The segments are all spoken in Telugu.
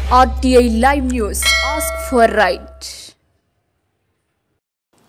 RTI Live News. Ask for right.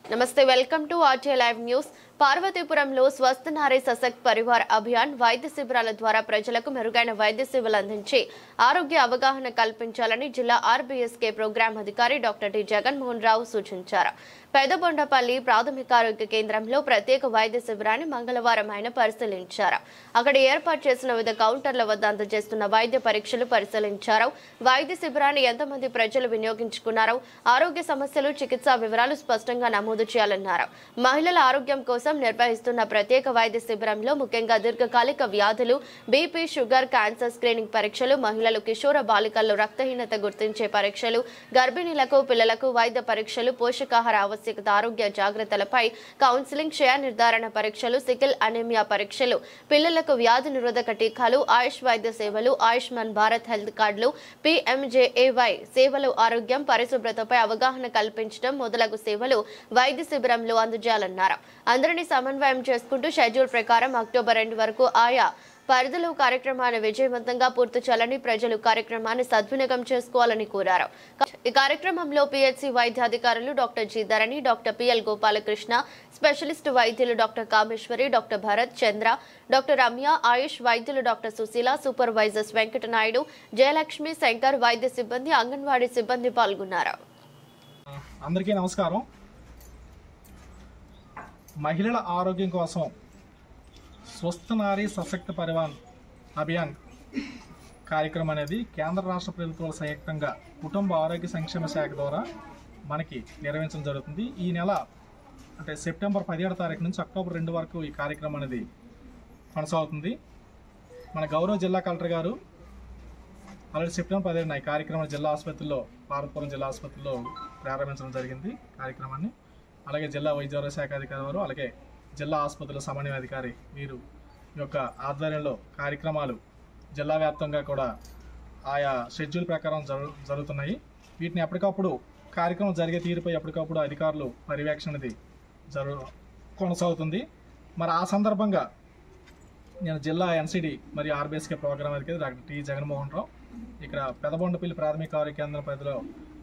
నమస్తే, welcome to RTI Live News. పార్వతీపురంలో స్వస్థ నారీ సశక్త్ పరివార్ అభియాన్ వైద్య శిబిరాల ద్వారా ప్రజలకు మెరుగైన వైద్య సేవలు అందించి ఆరోగ్య అవగాహన కల్పించాలని జిల్లా RBSK ప్రోగ్రాం అధికారి డాక్టర్ టి జగన్మోహన్ రావు సూచించారు. పెదబొండపల్లి ప్రాథమిక ఆరోగ్య కేంద్రంలో ప్రత్యేక వైద్య శిబిరాన్ని మంగళవారం ఆయన పరిశీలించారు. అక్కడ ఏర్పాటు చేసిన వివిధ కౌంటర్ల వద్ద అందజేస్తున్న వైద్య పరీక్షలు పరిశీలించారు. వైద్య శిబిరాన్ని ఎంతమంది ప్రజలు వినియోగించుకున్నారో, ఆరోగ్య సమస్యలు, చికిత్సా వివరాలు స్పష్టంగా నమోదు చేయాలన్నారు. మహిళల ఆరోగ్యం కోసం నిర్వహిస్తున్న ప్రత్యేక వైద్య శిబిరంలో ముఖ్యంగా దీర్ఘకాలిక వ్యాధులు, బీపీ, షుగర్, క్యాన్సర్ స్క్రీనింగ్ పరీక్షలు, మహిళలు, కిషోర బాలికల్లో రక్తహీనత గుర్తించే పరీక్షలు, గర్భిణీలకు, పిల్లలకు వైద్య పరీక్షలు, పోషకాహార ఆవశ్యకత, ఆరోగ్య జాగ్రత్తలపై కౌన్సిలింగ్, క్షయ నిర్ధారణ పరీక్షలు, సికిల్ అనీమియా పరీక్షలు, పిల్లలకు వ్యాధి నిరోధక టీకాలు, ఆయుష్ వైద్య సేవలు, ఆయుష్మాన్ భారత్ హెల్త్ కార్డులు, PMJAY సేవలు, ఆరోగ్యం, పరిశుభ్రతపై అవగాహన కల్పించడం మొదలగు సేవలు వైద్య శిబిరంలో అందజేయాలన్నారు. అందరినీ సమన్వయం చేసుకుంటూ షెడ్యూల్ ప్రకారం అక్టోబర్ 2 వరకు ఆయా పరిధిలో కార్యక్రమాన్ని విజయవంతంగా పూర్తి చేయాలని, ప్రజలు కార్యక్రమాన్ని సద్వినియోగం చేసుకోవాలని కోరారు. ఈ కార్యక్రమంలో PHC వైద్య అధికారులు డాక్టర్ జి ధరణి, డాక్టర్ PL గోపాలకృష్ణ, స్పెషలిస్ట్ వైద్యులు డాక్టర్ కామేశ్వరి, డాక్టర్ భరత్ చంద్ర, డాక్టర్ రమ్య, ఆయుష్ వైద్యులు డాక్టర్ సుశీల, సూపర్వైజర్స్ వెంకటనాయుడు, జయలక్ష్మి, శంకర్, వైద్య సిబ్బంది, అంగన్వాడీ సిబ్బంది పాల్గొన్నారు. అందరికీ నమస్కారం. మహిళల ఆరోగ్యం కోసం స్వస్థ నారీ సశక్త పరివార్ అభియాన్ కార్యక్రమం అనేది కేంద్ర రాష్ట్ర ప్రభుత్వాల సంయుక్తంగా కుటుంబ ఆరోగ్య సంక్షేమ శాఖ ద్వారా మనకి నిర్వహించడం జరుగుతుంది. ఈ నెల అంటే సెప్టెంబర్ 17వ తారీఖు నుంచి అక్టోబర్ 2 వరకు ఈ కార్యక్రమం అనేది కొనసాగుతుంది. మన గౌరవ జిల్లా కలెక్టర్ గారు ఆల్రెడీ సెప్టెంబర్ 15న ఈ కార్యక్రమం జిల్లా ఆసుపత్రిలో, పార్వతీపురం జిల్లా ఆసుపత్రిలో ప్రారంభించడం జరిగింది కార్యక్రమాన్ని. అలాగే జిల్లా వైద్య శాఖ అధికారి వారు, అలాగే జిల్లా ఆసుపత్రుల సమన్వయ అధికారి వీరు యొక్క ఆధ్వర్యంలో కార్యక్రమాలు జిల్లా వ్యాప్తంగా కూడా ఆయా షెడ్యూల్ ప్రకారం జరుగుతున్నాయి. వీటిని ఎప్పటికప్పుడు కార్యక్రమం జరిగే తీరుపై ఎప్పటికప్పుడు అధికారులు పర్యవేక్షణది కొనసాగుతుంది. మరి ఆ సందర్భంగా నేను జిల్లా NCD మరియు RBSK ప్రోగ్రాం అధికారి డాక్టర్ టి జగన్మోహన్ రావు ఇక్కడ పెదబొండపల్లి ప్రాథమిక ఆరోగ్య కేంద్రం పరిధిలో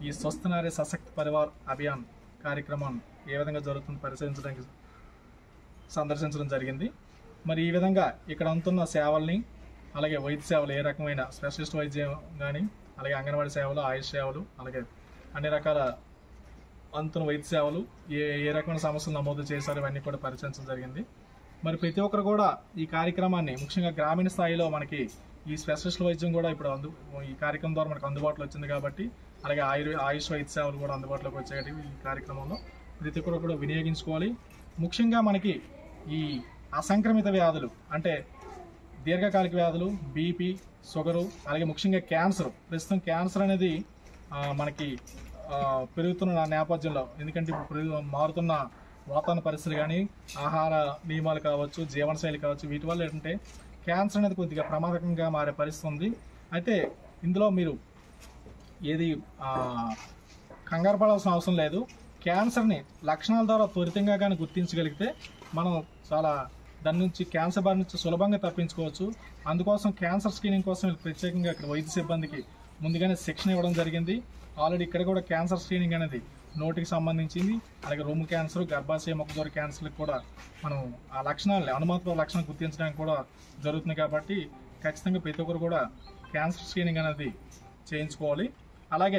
ఈ స్వస్థ నారీ సశక్త్ పరివార్ అభియాన్ కార్యక్రమం ఏ విధంగా జరుగుతుంది సందర్శించడం జరిగింది. మరి ఈ విధంగా ఇక్కడ అందుతున్న సేవల్ని, అలాగే వైద్య సేవలు, ఏ రకమైన స్పెషలిస్ట్ వైద్యం కానీ, అలాగే అంగన్వాడీ సేవలు, ఆయుష్ సేవలు, అలాగే అన్ని రకాల అందుతున్న వైద్య సేవలు, ఏ రకమైన సమస్యలు నమోదు చేశారు, ఇవన్నీ కూడా పరిశీలించడం జరిగింది. మరి ప్రతి ఒక్కరు కూడా ఈ కార్యక్రమాన్ని, ముఖ్యంగా గ్రామీణ స్థాయిలో మనకి ఈ స్పెషలిస్ట్ వైద్యం కూడా ఇప్పుడు ఈ కార్యక్రమం ద్వారా మనకు అందుబాటులో వచ్చింది కాబట్టి, అలాగే ఆయుష్ వైద్య సేవలు కూడా అందుబాటులోకి వచ్చాయి. ఈ కార్యక్రమంలో ప్రతి ఒక్కరు కూడా వినియోగించుకోవాలి. ముఖ్యంగా మనకి ఈ అసంక్రమిత వ్యాధులు అంటే దీర్ఘకాలిక వ్యాధులు, బీపీ, షుగరు, అలాగే ముఖ్యంగా క్యాన్సర్. ప్రస్తుతం క్యాన్సర్ అనేది మనకి పెరుగుతున్న నేపథ్యంలో, ఎందుకంటే ఇప్పుడు మారుతున్న వాతావరణ పరిస్థితులు కానీ, ఆహార నియమాలు కావచ్చు, జీవనశైలి కావచ్చు, వీటి వల్ల ఏంటంటే క్యాన్సర్ అనేది కొద్దిగా ప్రమాదకంగా మారే పరిస్థితి ఉంది. అయితే ఇందులో మీరు ఏది కంగారు పడాల్సిన అవసరం లేదు. క్యాన్సర్ని లక్షణాల ద్వారా త్వరితంగా కానీ గుర్తించగలిగితే మనం చాలా దాని నుంచి, క్యాన్సర్ బారి నుంచి సులభంగా తప్పించుకోవచ్చు. అందుకోసం క్యాన్సర్ స్క్రీనింగ్ కోసం ప్రత్యేకంగా ఇక్కడ వైద్య సిబ్బందికి ముందుగానే శిక్షణ ఇవ్వడం జరిగింది. ఆల్రెడీ ఇక్కడ కూడా క్యాన్సర్ స్క్రీనింగ్ అనేది నోటికి సంబంధించింది, అలాగే రొమ్ము క్యాన్సర్, గర్భాశయ ముఖద్వార క్యాన్సర్లకు కూడా మనం ఆ లక్షణాలు, అనుమానాస్పద లక్షణాలు గుర్తించడానికి కూడా జరుగుతుంది. కాబట్టి ఖచ్చితంగా ప్రతి ఒక్కరు కూడా క్యాన్సర్ స్క్రీనింగ్ అనేది చేయించుకోవాలి. అలాగే